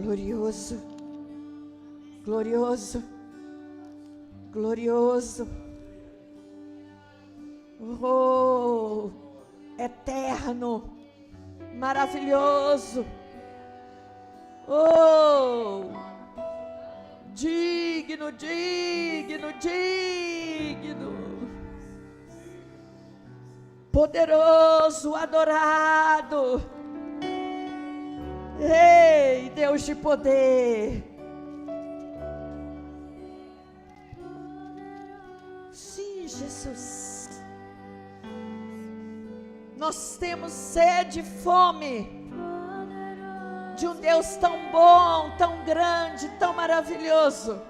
Glorioso, glorioso, glorioso. Oh, eterno, maravilhoso. Oh, digno, digno, digno. Poderoso, adorado. Ei, Deus de poder. Sim, Jesus. Nós temos sede e fome de um Deus tão bom, tão grande, tão maravilhoso.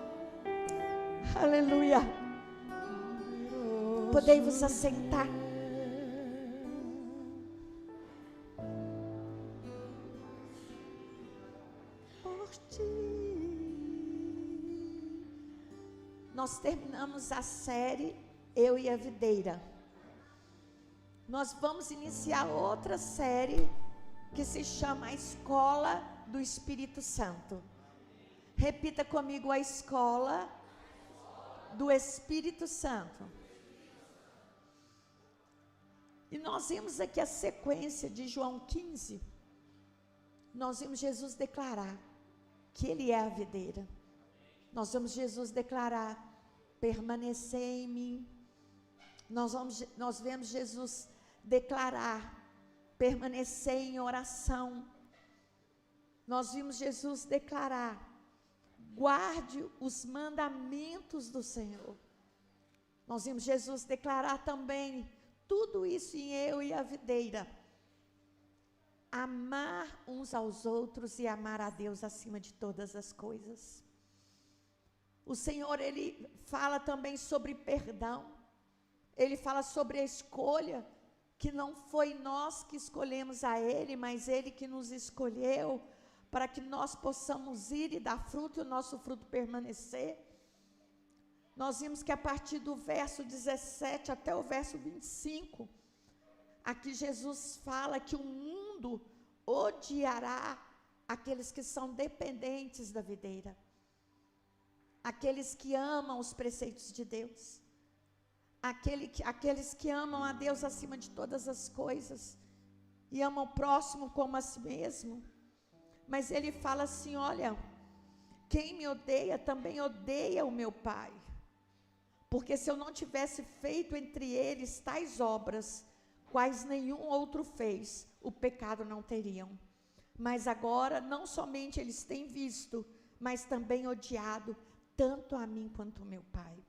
Aleluia. Podei vos assentar. Nós terminamos a série Eu e a Videira. Nós vamos iniciar outra série que se chama A Escola do Espírito Santo. Repita comigo: a Escola do Espírito Santo. E nós vimos aqui a sequência de João 15. Nós vimos Jesus declarar que Ele é a videira. Nós vemos Jesus declarar: permanecer em mim. Nós vemos Jesus declarar: permanecer em oração. Nós vimos Jesus declarar: guarde os mandamentos do Senhor. Nós vimos Jesus declarar também tudo isso em Eu e a Videira. Amar uns aos outros e amar a Deus acima de todas as coisas. O Senhor, Ele fala também sobre perdão. Ele fala sobre a escolha, que não foi nós que escolhemos a Ele, mas Ele que nos escolheu, para que nós possamos ir e dar fruto e o nosso fruto permanecer. Nós vimos que a partir do verso 17 até o verso 25, aqui Jesus fala que o mundo odiará aqueles que são dependentes da videira. Aqueles que amam os preceitos de Deus, aqueles que amam a Deus acima de todas as coisas, e amam o próximo como a si mesmo. Mas Ele fala assim: olha, quem me odeia também odeia o meu Pai, porque se eu não tivesse feito entre eles tais obras, quais nenhum outro fez, o pecado não teriam. Mas agora, não somente eles têm visto, mas também odiado, tanto a mim quanto ao meu Pai.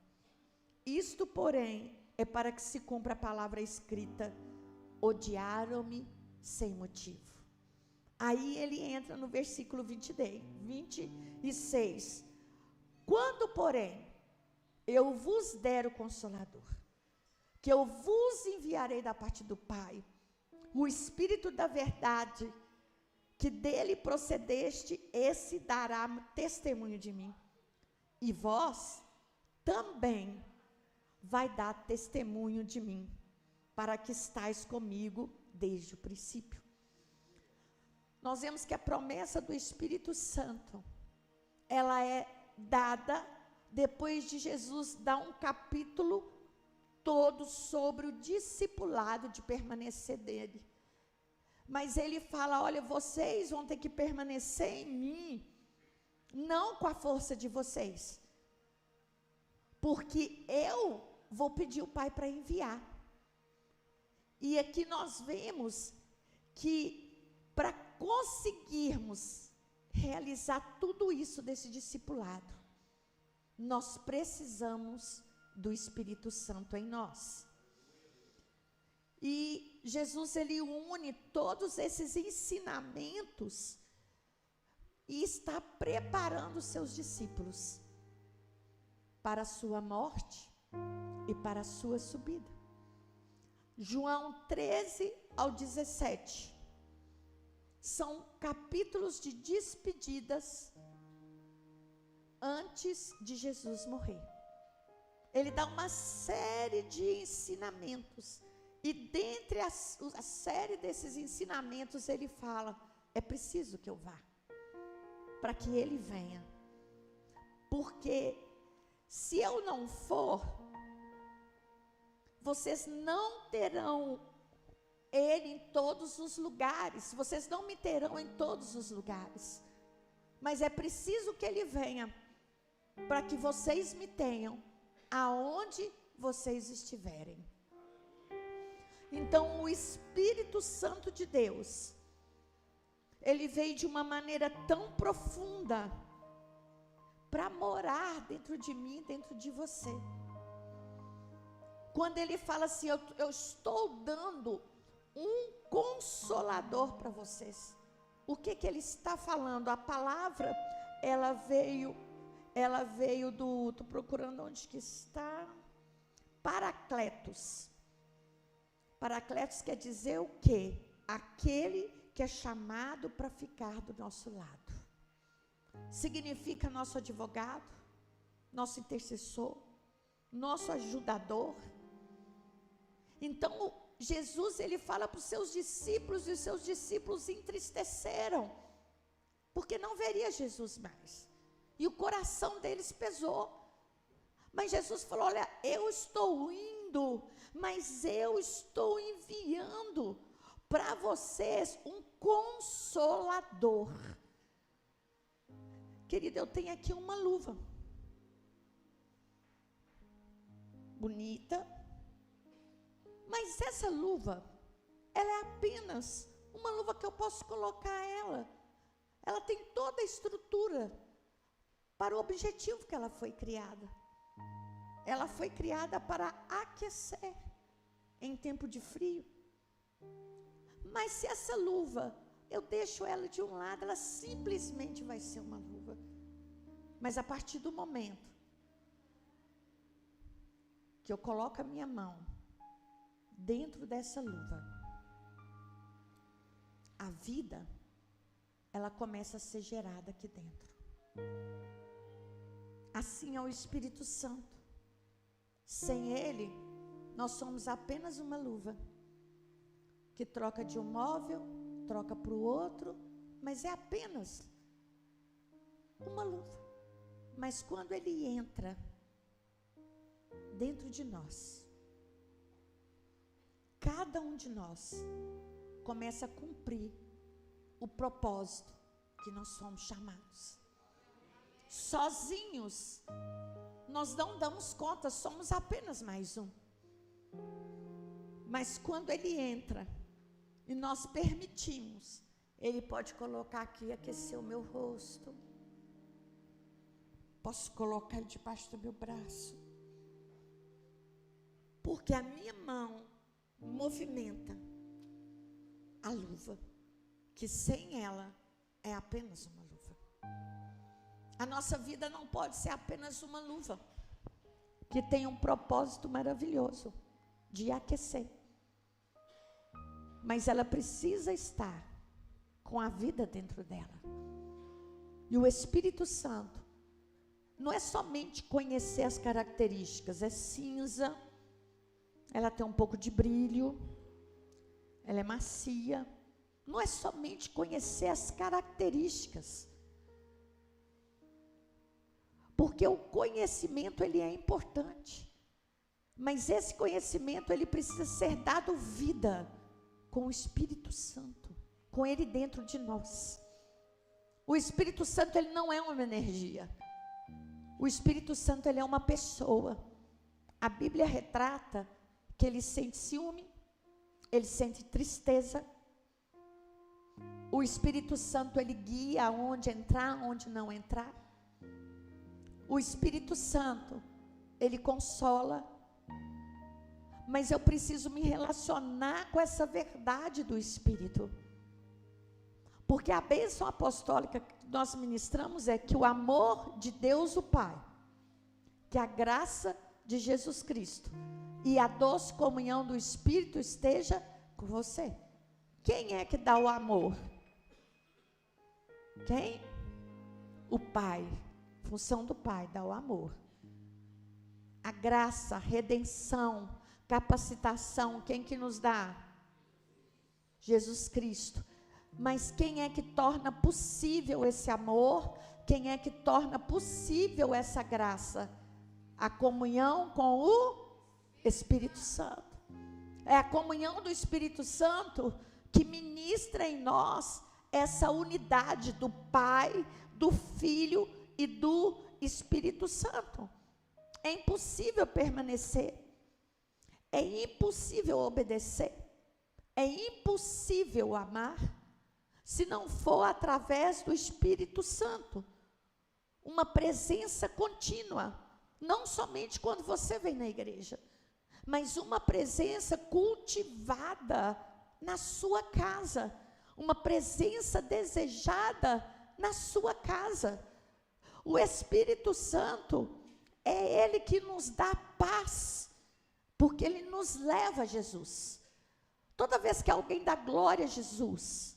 Isto, porém, é para que se cumpra a palavra escrita: odiaram-me sem motivo. Aí ele entra no versículo 26. Quando, porém, eu vos der o Consolador, que eu vos enviarei da parte do Pai, o Espírito da verdade, que dele procedeste, esse dará testemunho de mim. E vós também vai dar testemunho de mim, para que estais comigo desde o princípio. Nós vemos que a promessa do Espírito Santo, ela é dada depois de Jesus dar um capítulo todo sobre o discipulado, de permanecer dele. Mas ele fala: olha, vocês vão ter que permanecer em mim, não com a força de vocês, porque eu vou pedir o Pai para enviar. E aqui nós vemos que para conseguirmos realizar tudo isso desse discipulado, nós precisamos do Espírito Santo em nós. E Jesus, ele une todos esses ensinamentos e está preparando os seus discípulos para a sua morte e para a sua subida. João 13 ao 17 são capítulos de despedidas antes de Jesus morrer. Ele dá uma série de ensinamentos, e dentre a série desses ensinamentos ele fala: é preciso que eu vá. para que Ele venha. Porque se eu não for, vocês não terão Ele em todos os lugares, vocês não me terão em todos os lugares. Mas é preciso que Ele venha, para que vocês me tenham aonde vocês estiverem. Então, o Espírito Santo de Deus, Ele veio de uma maneira tão profunda para morar dentro de mim, dentro de você. Quando Ele fala assim, eu estou dando um consolador para vocês. O que Ele está falando? A palavra, ela veio do, estou procurando onde que está, Paracletos. Paracletos quer dizer o quê? Aquele que é chamado para ficar do nosso lado. Significa nosso advogado, nosso intercessor, nosso ajudador. Então, Jesus, Ele fala para os seus discípulos, e os seus discípulos entristeceram, porque não veria Jesus mais. E o coração deles pesou. Mas Jesus falou, olha, eu estou indo, mas eu estou enviando para vocês um consolador. Querido, eu tenho aqui uma luva. Bonita. Mas essa luva, ela é apenas uma luva que eu posso colocar ela. Ela tem toda a estrutura para o objetivo que ela foi criada. Ela foi criada para aquecer em tempo de frio. Mas se essa luva, eu deixo ela de um lado, ela simplesmente vai ser uma luva. Mas a partir do momento que eu coloco a minha mão dentro dessa luva, a vida, ela começa a ser gerada aqui dentro. Assim é o Espírito Santo. Sem Ele, nós somos apenas uma luva, que troca de um móvel, troca para o outro, mas é apenas uma luva. Mas quando Ele entra dentro de nós, cada um de nós começa a cumprir o propósito que nós somos chamados. Sozinhos, nós não damos conta, somos apenas mais um. Mas quando Ele entra e nós permitimos, Ele pode colocar aqui, aquecer o meu rosto. Posso colocar Ele debaixo do meu braço. Porque a minha mão movimenta a luva, que sem ela é apenas uma luva. A nossa vida não pode ser apenas uma luva, que tem um propósito maravilhoso de aquecer. Mas ela precisa estar com a vida dentro dela. E o Espírito Santo não é somente conhecer as características, é cinza, ela tem um pouco de brilho, ela é macia. Não é somente conhecer as características, porque o conhecimento, ele é importante, mas esse conhecimento, ele precisa ser dado vida com o Espírito Santo, com Ele dentro de nós. O Espírito Santo, ele não é uma energia. O Espírito Santo, ele é uma pessoa. A Bíblia retrata que ele sente ciúme, ele sente tristeza. O Espírito Santo, ele guia aonde entrar, aonde não entrar. O Espírito Santo, ele consola. Mas eu preciso me relacionar com essa verdade do Espírito. Porque a bênção apostólica que nós ministramos é que o amor de Deus o Pai, que a graça de Jesus Cristo e a doce comunhão do Espírito esteja com você. Quem é que dá o amor? Quem? O Pai. Função do Pai, dá o amor. A graça, a redenção, capacitação, quem que nos dá? Jesus Cristo. Mas quem é que torna possível esse amor? Quem é que torna possível essa graça? A comunhão com o Espírito Santo. É a comunhão do Espírito Santo que ministra em nós essa unidade do Pai, do Filho e do Espírito Santo. É impossível permanecer, é impossível obedecer, é impossível amar, se não for através do Espírito Santo. Uma presença contínua, não somente quando você vem na igreja, mas uma presença cultivada na sua casa, uma presença desejada na sua casa. O Espírito Santo é Ele que nos dá paz, porque Ele nos leva a Jesus. Toda vez que alguém dá glória a Jesus,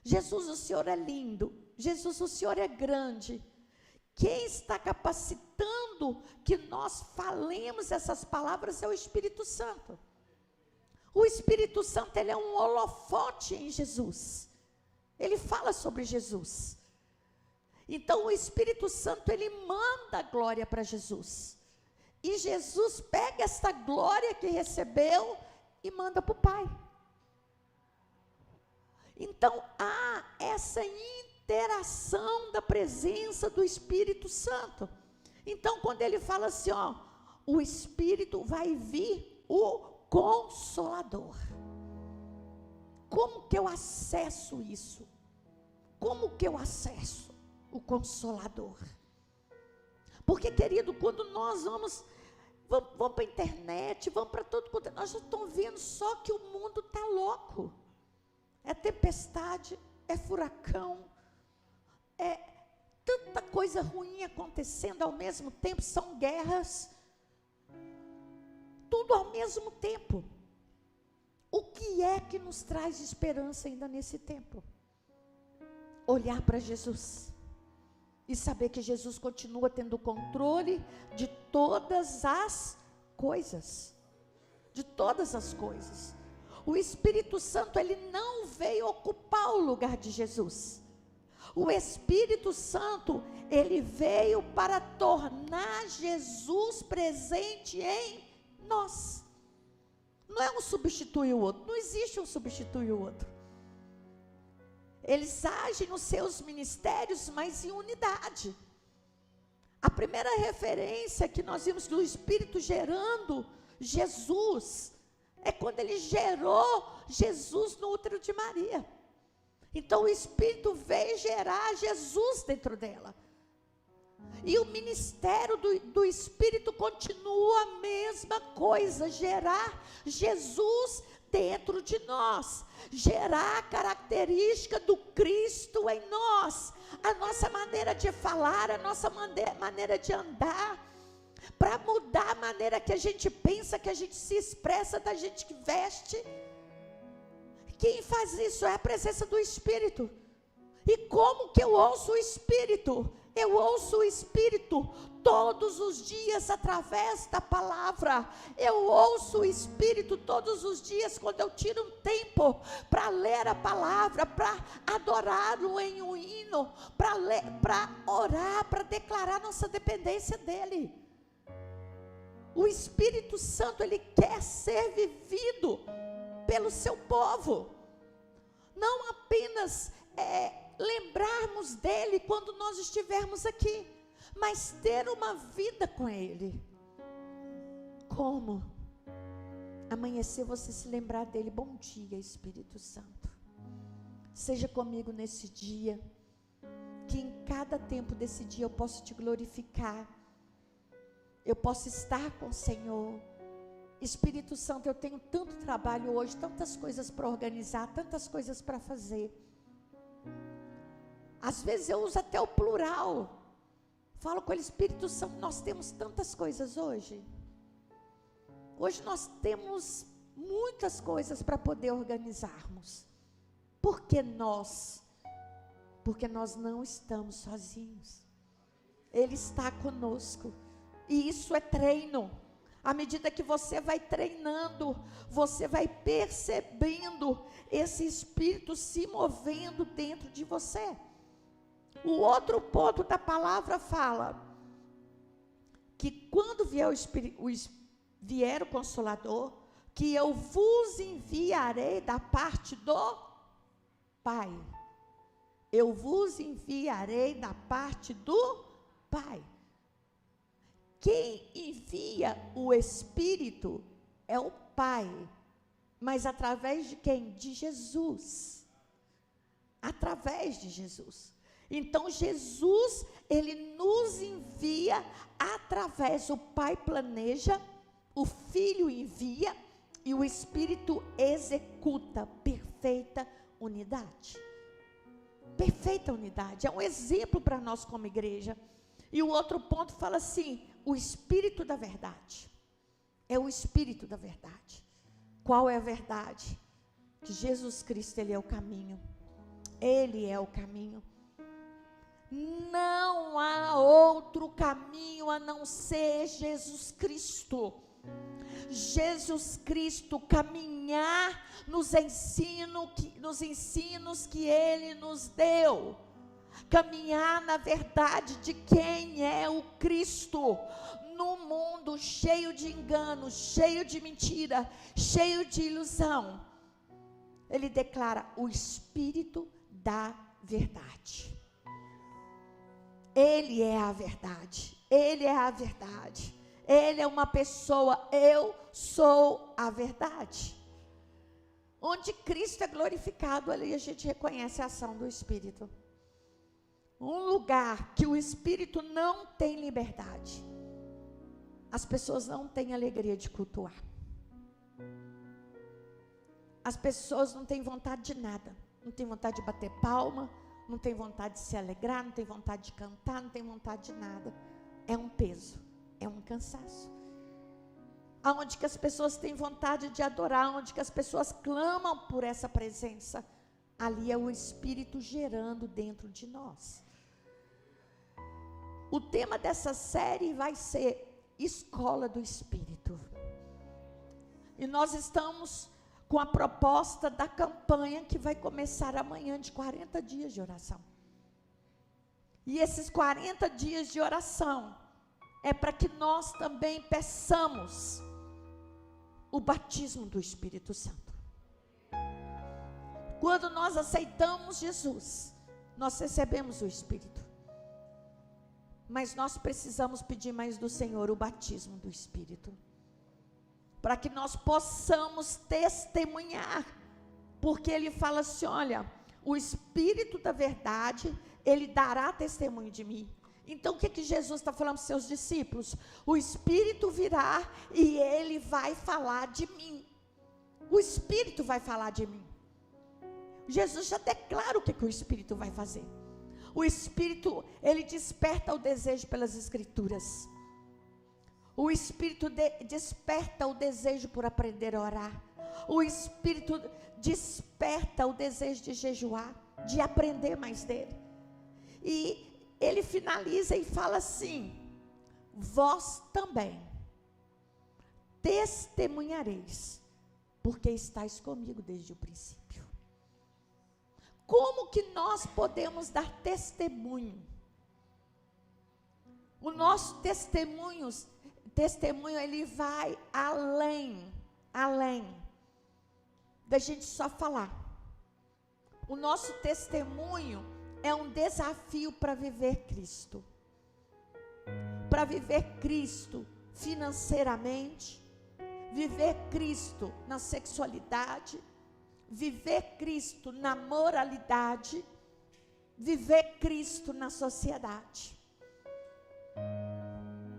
Jesus, o Senhor é lindo, Jesus, o Senhor é grande, quem está capacitando que nós falemos essas palavras é o Espírito Santo. O Espírito Santo, ele é um holofote em Jesus. Ele fala sobre Jesus. Então o Espírito Santo, ele manda a glória para Jesus. E Jesus pega essa glória que recebeu e manda para o Pai. Então há essa interação da presença do Espírito Santo. Então quando ele fala assim, ó, o Espírito vai vir, o Consolador. Como que eu acesso isso? Como que eu acesso o Consolador? Porque, querido, quando nós vamos para a internet, vamos para todo mundo, nós já estamos vendo só que o mundo está louco. É tempestade, é furacão, é tanta coisa ruim acontecendo ao mesmo tempo, são guerras, tudo ao mesmo tempo. O que é que nos traz esperança ainda nesse tempo? Olhar para Jesus e saber que Jesus continua tendo controle de todas as coisas, de todas as coisas. O Espírito Santo, ele não veio ocupar o lugar de Jesus. O Espírito Santo, ele veio para tornar Jesus presente em nós. Não é um substituir o outro, não existe um substituir o outro. Eles agem nos seus ministérios, mas em unidade. A primeira referência que nós vimos do Espírito gerando Jesus, é quando ele gerou Jesus no útero de Maria. Então o Espírito veio gerar Jesus dentro dela. E o ministério do Espírito continua a mesma coisa, gerar Jesus dentro de nós, gerar a característica do Cristo em nós, a nossa maneira de falar, a nossa maneira de andar, para mudar a maneira que a gente pensa, que a gente se expressa, da gente que veste. Quem faz isso é a presença do Espírito. E como que eu ouço o Espírito? Eu ouço o Espírito todos os dias através da palavra. Eu ouço o Espírito todos os dias quando eu tiro um tempo para ler a palavra, para adorar-o em um hino, para orar, para declarar nossa dependência dEle. O Espírito Santo, ele quer ser vivido pelo seu povo. Não apenas lembrarmos dele quando nós estivermos aqui, mas ter uma vida com ele. Como? Amanhecer, você se lembrar dele. Bom dia, Espírito Santo. Seja comigo nesse dia, que em cada tempo desse dia eu possa te glorificar, eu posso estar com o Senhor. Espírito Santo, eu tenho tanto trabalho hoje, tantas coisas para organizar, tantas coisas para fazer. Às vezes eu uso até o plural. Falo com ele, Espírito Santo, nós temos tantas coisas hoje. Hoje nós temos muitas coisas para poder organizarmos. Por que nós? Porque nós não estamos sozinhos. Ele está conosco. E isso é treino. À medida que você vai treinando, você vai percebendo esse Espírito se movendo dentro de você. O outro ponto da palavra fala que quando vier o Consolador, que eu vos enviarei da parte do Pai. Eu vos enviarei da parte do Pai. Quem envia o Espírito é o Pai. Mas através de quem? De Jesus. Através de Jesus. Então, Jesus, ele nos envia através, o Pai planeja, o Filho envia e o Espírito executa. Perfeita unidade. Perfeita unidade. É um exemplo para nós como igreja. E o outro ponto fala assim, o Espírito da verdade. É o Espírito da verdade. Qual é a verdade? Que Jesus Cristo, ele é o caminho. Ele é o caminho. Não há outro caminho a não ser Jesus Cristo. Jesus Cristo, caminhar nos ensinos que Ele nos deu. Caminhar na verdade de quem é o Cristo. Num mundo cheio de engano, cheio de mentira, cheio de ilusão. Ele declara o Espírito da verdade. Ele é a verdade, Ele é a verdade, Ele é uma pessoa, eu sou a verdade. Onde Cristo é glorificado, ali a gente reconhece a ação do Espírito. Um lugar que o Espírito não tem liberdade, as pessoas não têm alegria de cultuar. As pessoas não têm vontade de nada, não têm vontade de bater palma, não tem vontade de se alegrar, não tem vontade de cantar, não tem vontade de nada. É um peso, é um cansaço. Aonde que as pessoas têm vontade de adorar, onde que as pessoas clamam por essa presença, ali é o Espírito gerando dentro de nós. O tema dessa série vai ser Escola do Espírito. E nós estamos com a proposta da campanha que vai começar amanhã, de 40 dias de oração. E esses 40 dias de oração é para que nós também peçamos o batismo do Espírito Santo. Quando nós aceitamos Jesus, nós recebemos o Espírito. Mas nós precisamos pedir mais do Senhor o batismo do Espírito, para que nós possamos testemunhar, porque Ele fala assim, olha, o Espírito da verdade, Ele dará testemunho de mim. Então o que Jesus está falando para os seus discípulos? O Espírito virá e Ele vai falar de mim. O Espírito vai falar de mim. Jesus já declara o que o Espírito vai fazer. O Espírito, Ele desperta o desejo pelas Escrituras. O Espírito desperta o desejo por aprender a orar. O Espírito desperta o desejo de jejuar, de aprender mais dele. E ele finaliza e fala assim: vós também testemunhareis, porque estáis comigo desde o princípio. Como que nós podemos dar testemunho? O nosso testemunho, ele vai além da gente só falar. O nosso testemunho é um desafio para viver Cristo. Para viver Cristo financeiramente, viver Cristo na sexualidade, viver Cristo na moralidade, viver Cristo na sociedade.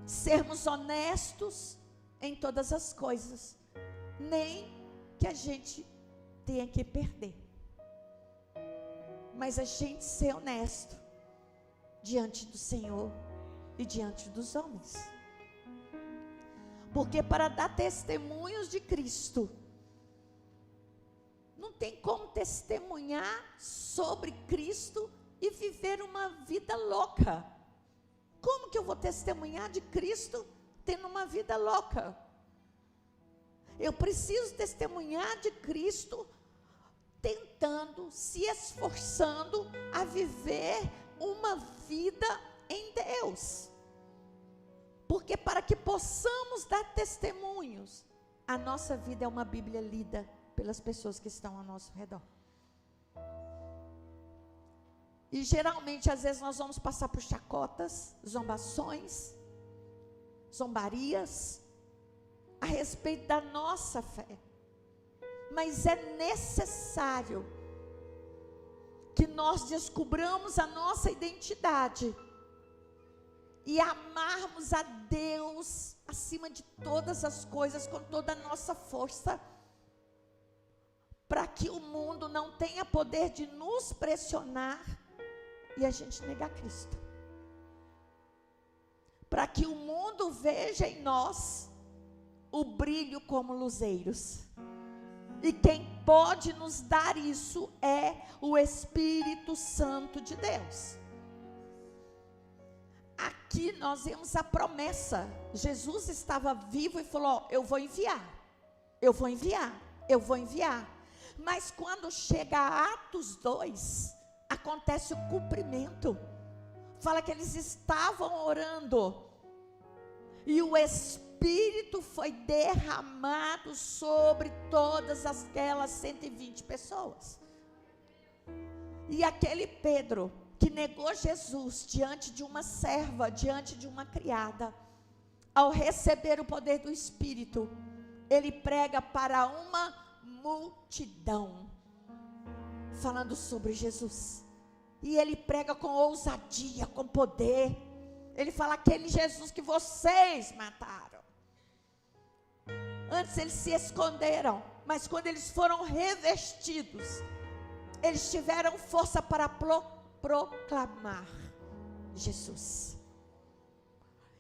Sermos honestos em todas as coisas, nem que a gente tenha que perder, mas a gente ser honesto diante do Senhor e diante dos homens. Porque para dar testemunhos de Cristo, não tem como testemunhar sobre Cristo e viver uma vida louca. Como que eu vou testemunhar de Cristo tendo uma vida louca? Eu preciso testemunhar de Cristo, tentando, se esforçando a viver uma vida em Deus. Porque para que possamos dar testemunhos, a nossa vida é uma Bíblia lida pelas pessoas que estão ao nosso redor. E geralmente, às vezes, nós vamos passar por chacotas, zombações, zombarias, a respeito da nossa fé. Mas é necessário que nós descubramos a nossa identidade e amarmos a Deus acima de todas as coisas, com toda a nossa força, para que o mundo não tenha poder de nos pressionar e a gente negar Cristo. Para que o mundo veja em nós o brilho como luzeiros. E quem pode nos dar isso é o Espírito Santo de Deus. Aqui nós vemos a promessa. Jesus estava vivo e falou: eu vou enviar, eu vou enviar, eu vou enviar. Mas quando chega a Atos 2, acontece o cumprimento. Fala que eles estavam orando e o Espírito foi derramado sobre todas aquelas 120 pessoas. E aquele Pedro que negou Jesus diante de uma serva, diante de uma criada, ao receber o poder do Espírito, ele prega para uma multidão, falando sobre Jesus. E ele prega com ousadia, com poder. Ele fala: aquele Jesus que vocês mataram. Antes eles se esconderam, mas quando eles foram revestidos, eles tiveram força para proclamar Jesus.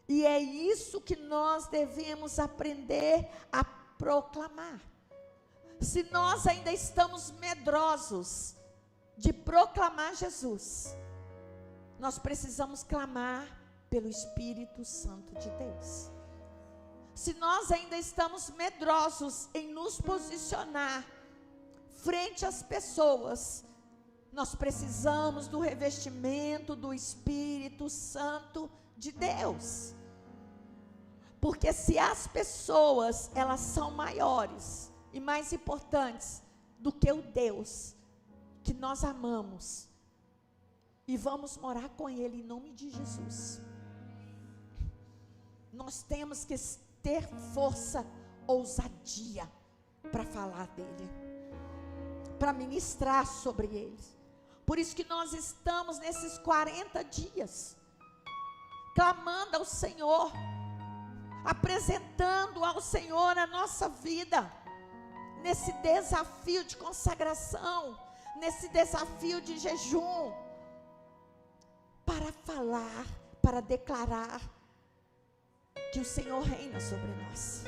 E é isso que nós devemos aprender a proclamar. Se nós ainda estamos medrosos de proclamar Jesus, nós precisamos clamar pelo Espírito Santo de Deus. Se nós ainda estamos medrosos em nos posicionar frente às pessoas, nós precisamos do revestimento do Espírito Santo de Deus. Porque se as pessoas, elas são maiores e mais importantes do que o Deus que nós amamos e vamos morar com Ele em nome de Jesus, nós temos que ter força, ousadia para falar dele, para ministrar sobre eles. Por isso que nós estamos nesses 40 dias clamando ao Senhor, apresentando ao Senhor a nossa vida, nesse desafio de consagração, nesse desafio de jejum, para falar, para declarar que o Senhor reina sobre nós.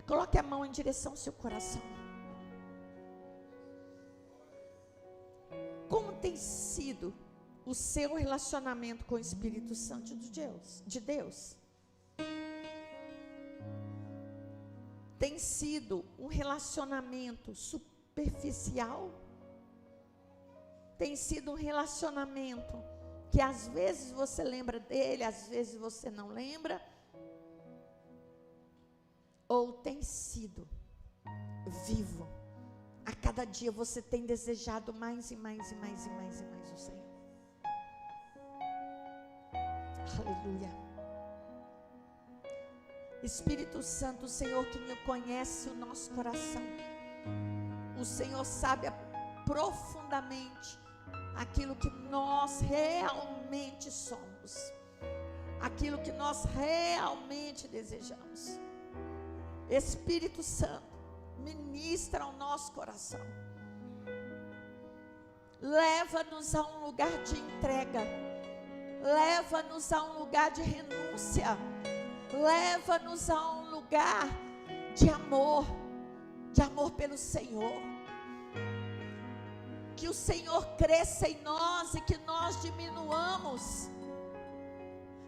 Coloque a mão em direção ao seu coração. Como tem sido o seu relacionamento com o Espírito Santo de Deus? Tem sido um relacionamento superficial? Tem sido um relacionamento que às vezes você lembra dele, às vezes você não lembra? Ou tem sido vivo? A cada dia você tem desejado mais e mais e mais e mais e mais o Senhor. Aleluia. Espírito Santo, o Senhor que me conhece o nosso coração, o Senhor sabe profundamente aquilo que nós realmente somos, aquilo que nós realmente desejamos. Espírito Santo, ministra ao nosso coração, leva-nos a um lugar de entrega, leva-nos a um lugar de renúncia, leva-nos a um lugar de amor pelo Senhor. Que o Senhor cresça em nós e que nós diminuamos,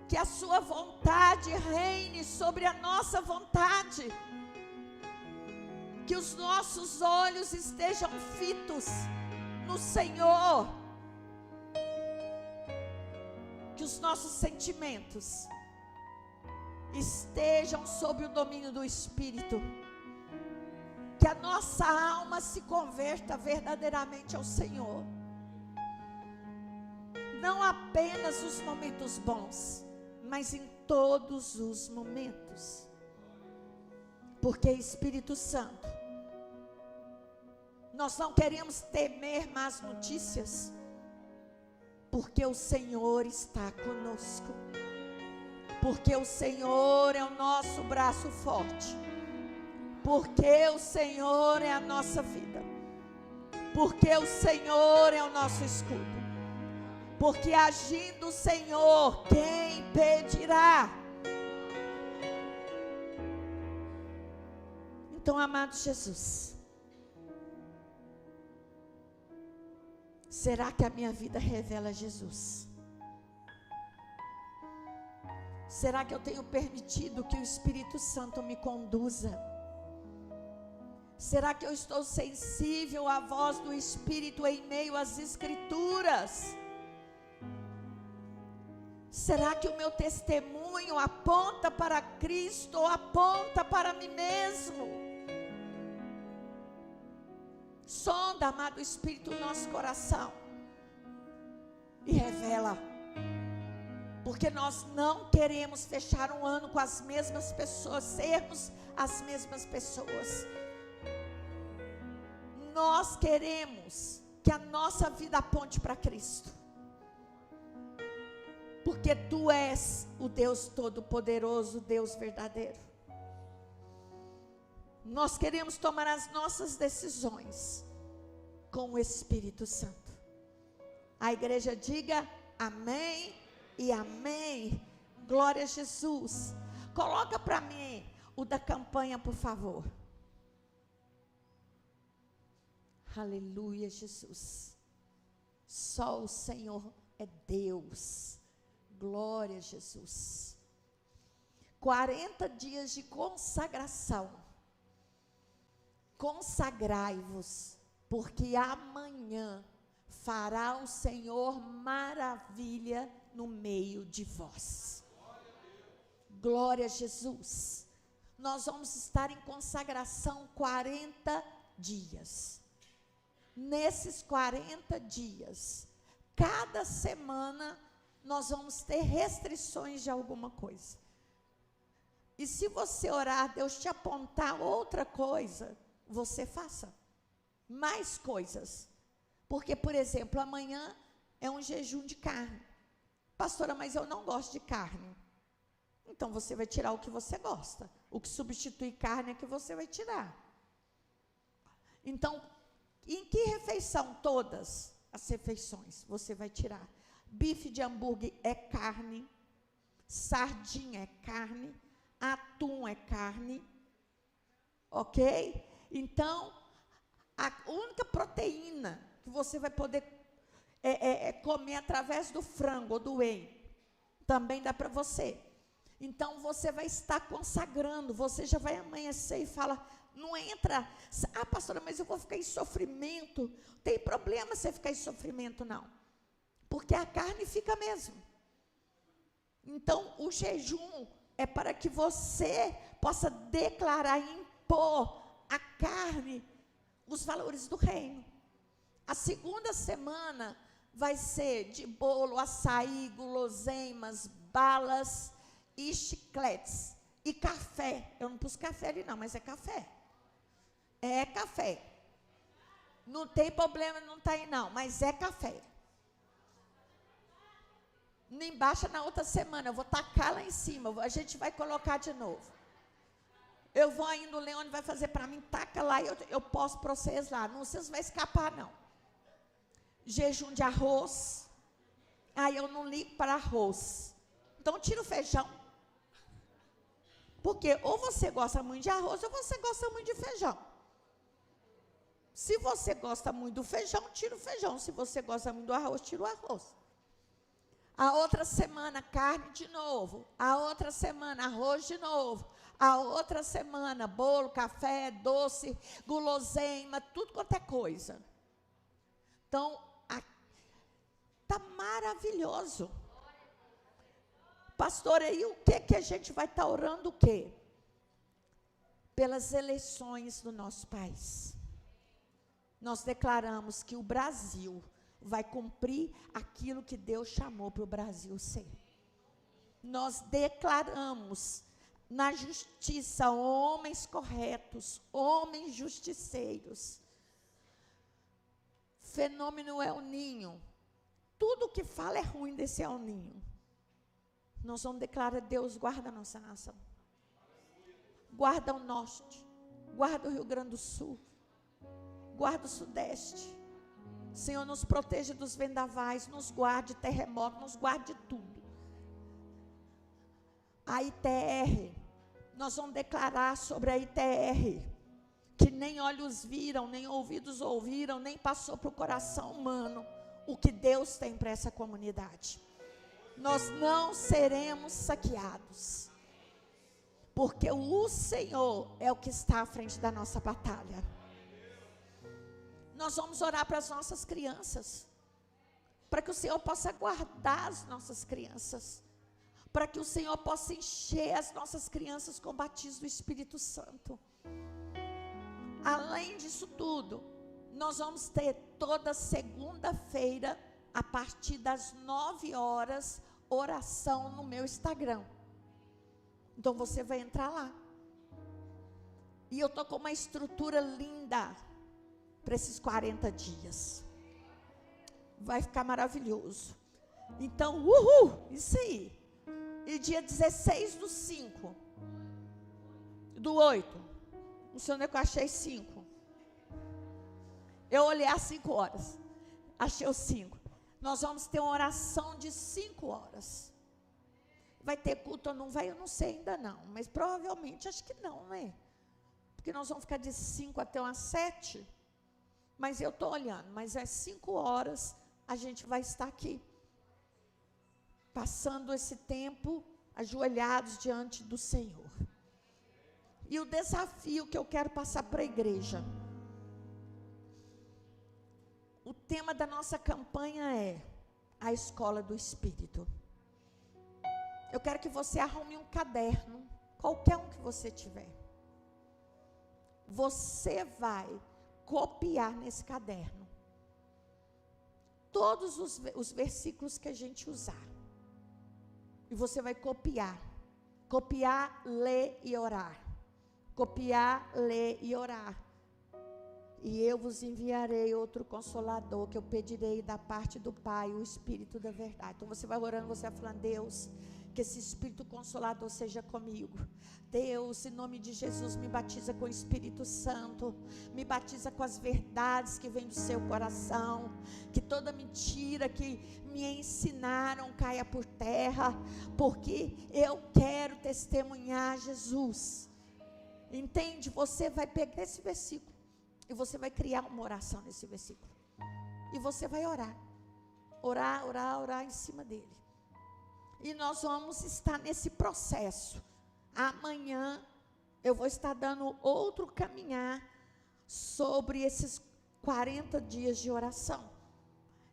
que a sua vontade reine sobre a nossa vontade, Que os nossos olhos estejam fitos no Senhor. Que os nossos sentimentos estejam sob o domínio do Espírito. Que a nossa alma se converta verdadeiramente ao Senhor. Não apenas os momentos bons, mas em todos os momentos. Porque Espírito Santo, nós não queremos temer más notícias, porque o Senhor está conosco. Porque o Senhor é o nosso braço forte. Porque o Senhor é a nossa vida. Porque o Senhor é o nosso escudo. Porque agindo o Senhor, quem impedirá? Então, amado Jesus, será que a minha vida revela Jesus? Será que eu tenho permitido que o Espírito Santo me conduza? Será que eu estou sensível à voz do Espírito em meio às Escrituras? Será que o meu testemunho aponta para Cristo ou aponta para mim mesmo? Sonda, amado Espírito, o nosso coração e revela. Porque nós não queremos fechar um ano com as mesmas pessoas, sermos as mesmas pessoas. Nós queremos que a nossa vida aponte para Cristo. Porque Tu és o Deus Todo-Poderoso, Deus verdadeiro. Nós queremos tomar as nossas decisões com o Espírito Santo. A igreja diga amém e amém. Glória a Jesus. Coloca para mim o da campanha, por favor. Aleluia, Jesus. Só o Senhor é Deus. Glória a Jesus. 40 dias de consagração. Consagrai-vos, porque amanhã fará o Senhor maravilha no meio de vós. Glória a Jesus. Nós vamos estar em consagração 40 dias. Nesses 40 dias, cada semana nós vamos ter restrições de alguma coisa. E se você orar, Deus te apontar outra coisa, você faça mais coisas. Porque, por exemplo, amanhã é um jejum de carne. Pastora, mas eu não gosto de carne. Então você vai tirar o que você gosta. O que substitui carne é que você vai tirar. Então, em que refeição? Todas as refeições você vai tirar. Bife de hambúrguer é carne, sardinha é carne, atum é carne, ok? Então, a única proteína que você vai poder comer através do frango ou do whey, também dá para você. Então, você vai estar consagrando, você já vai amanhecer e fala, não entra, pastora, mas eu vou ficar em sofrimento. Tem problema você ficar em sofrimento, não. Porque a carne fica mesmo. Então, o jejum é para que você possa declarar e impor à carne os valores do reino. A segunda semana vai ser de bolo, açaí, guloseimas, balas e chicletes. E café. Eu não pus café ali não, mas é café. É café. Não tem problema, não está aí não, mas é café. Embaixo na outra semana, eu vou tacar lá em cima, a gente vai colocar de novo. Eu vou ainda, o Leone vai fazer para mim, taca lá e eu posto para vocês lá. Não, vocês não vão escapar não. Jejum de arroz. Eu não ligo para arroz. Então tira o feijão. Porque ou você gosta muito de arroz ou você gosta muito de feijão. Se você gosta muito do feijão, tira o feijão. Se você gosta muito do arroz, tira o arroz. A outra semana, carne de novo. A outra semana, arroz de novo. A outra semana, bolo, café, doce, guloseima, tudo quanto é coisa. Então, está maravilhoso. Pastor, aí o que a gente vai estar orando o quê? Pelas eleições do nosso país. Nós declaramos que o Brasil vai cumprir aquilo que Deus chamou para o Brasil ser. Nós declaramos na justiça homens corretos, homens justiceiros. Fenômeno El Ninho. Tudo que fala é ruim desse El Ninho. Nós vamos declarar: Deus guarda a nossa nação. Guarda o norte, guarda o Rio Grande do Sul, guarda o sudeste. Senhor, nos proteja dos vendavais, nos guarde terremoto, nos guarde de tudo. A ITR, nós vamos declarar sobre a ITR, que nem olhos viram, nem ouvidos ouviram, nem passou para o coração humano o que Deus tem para essa comunidade. Nós não seremos saqueados, porque o Senhor é o que está à frente da nossa batalha. Nós vamos orar para as nossas crianças, para que o Senhor possa guardar as nossas crianças, para que o Senhor possa encher as nossas crianças com o batismo do Espírito Santo. Além disso tudo, nós vamos ter toda segunda-feira, a partir das 9 horas, oração no meu Instagram. Então você vai entrar lá. E eu estou com uma estrutura linda para esses 40 dias. Vai ficar maravilhoso. Então, isso aí. E dia 16/5, do 8, não sei onde é que eu achei 5. Eu olhei às 5 horas, achei os 5. Nós vamos ter uma oração de 5 horas. Vai ter culto ou não vai? Eu não sei ainda não, mas provavelmente acho que não, né? Porque nós vamos ficar de 5 até umas 7. Mas eu estou olhando, mas às 5 horas a gente vai estar aqui, passando esse tempo ajoelhados diante do Senhor. E o desafio que eu quero passar para a igreja, o tema da nossa campanha é a escola do Espírito. Eu quero que você arrume um caderno, qualquer um que você tiver. Você vai copiar nesse caderno todos os versículos que a gente usar. E você vai copiar. Copiar, ler e orar. Copiar, ler e orar. E eu vos enviarei outro Consolador, que eu pedirei da parte do Pai, o Espírito da verdade. Então você vai orando, você vai falando: Deus, que esse Espírito Consolador seja comigo. Deus, em nome de Jesus, me batiza com o Espírito Santo, me batiza com as verdades que vêm do seu coração, que toda mentira que me ensinaram caia por terra, porque eu quero testemunhar Jesus. Entende? Você vai pegar esse versículo e você vai criar uma oração nesse versículo, e você vai orar, orar, orar, orar em cima dele. E nós vamos estar nesse processo. Amanhã eu vou estar dando outro caminhar sobre esses 40 dias de oração.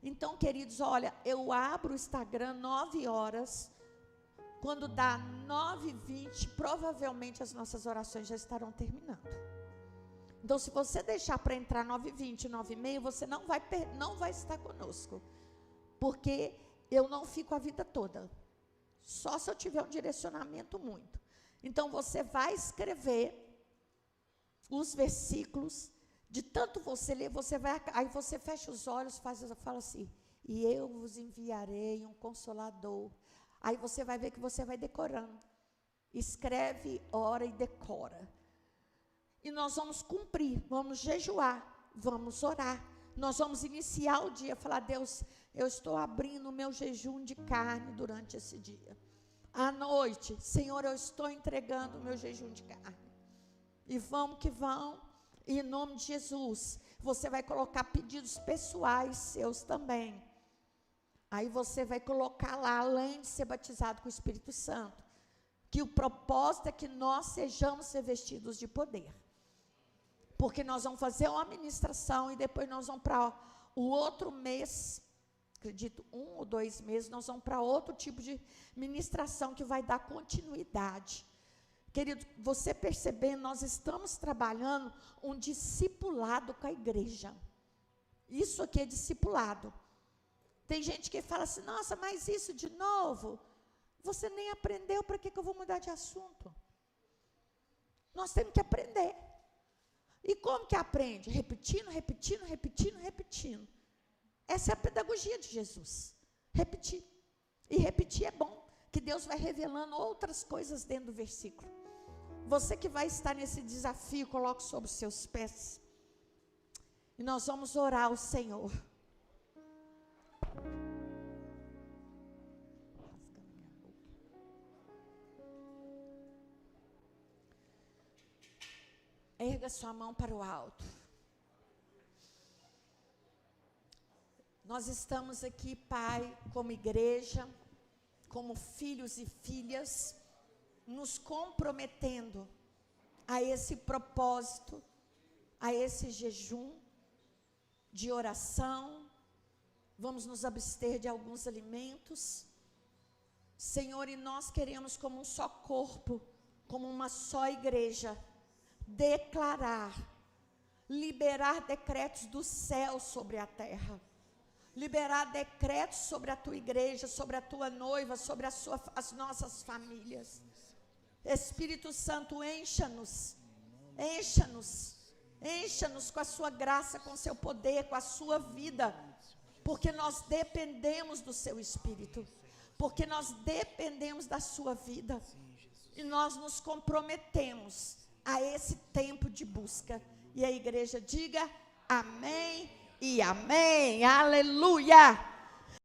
Então, queridos, olha, eu abro o Instagram 9 horas. Quando dá 9h20, provavelmente as nossas orações já estarão terminando. Então, se você deixar para entrar 9h20, 9h30, você não vai estar conosco. Porque eu não fico a vida toda. Só se eu tiver um direcionamento muito. Então, você vai escrever os versículos, de tanto você ler, aí você fecha os olhos, fala assim: e eu vos enviarei um Consolador. Aí você vai ver que você vai decorando. Escreve, ora e decora. E nós vamos cumprir, vamos jejuar, vamos orar. Nós vamos iniciar o dia, falar: Deus, eu estou abrindo o meu jejum de carne durante esse dia. À noite, Senhor, eu estou entregando o meu jejum de carne. E vamos que vão, e em nome de Jesus, você vai colocar pedidos pessoais seus também. Aí você vai colocar lá, além de ser batizado com o Espírito Santo, que o propósito é que nós sejamos revestidos de poder. Porque nós vamos fazer uma ministração e depois nós vamos para o outro mês, acredito, 1 ou 2 meses, nós vamos para outro tipo de ministração que vai dar continuidade. Querido, você percebendo, nós estamos trabalhando um discipulado com a igreja. Isso aqui é discipulado. Tem gente que fala assim, nossa, mas isso de novo, você nem aprendeu, para que eu vou mudar de assunto? Nós temos que aprender. E como que aprende? Repetindo, repetindo, repetindo, repetindo. Essa é a pedagogia de Jesus. Repetir. E repetir é bom, que Deus vai revelando outras coisas dentro do versículo. Você que vai estar nesse desafio, coloque sobre os seus pés. E nós vamos orar ao Senhor. Erga sua mão para o alto. Nós estamos aqui, Pai, como igreja, como filhos e filhas, nos comprometendo a esse propósito, a esse jejum de oração. Vamos nos abster de alguns alimentos. Senhor, e nós queremos, como um só corpo, como uma só igreja, declarar, liberar decretos do céu sobre a terra, liberar decretos sobre a tua igreja, sobre a tua noiva, sobre as nossas famílias. Espírito Santo, encha-nos, encha-nos, encha-nos com a sua graça, com o seu poder, com a sua vida, porque nós dependemos do seu Espírito, porque nós dependemos da sua vida, e nós nos comprometemos a esse tempo de busca. E a igreja diga amém e amém, aleluia.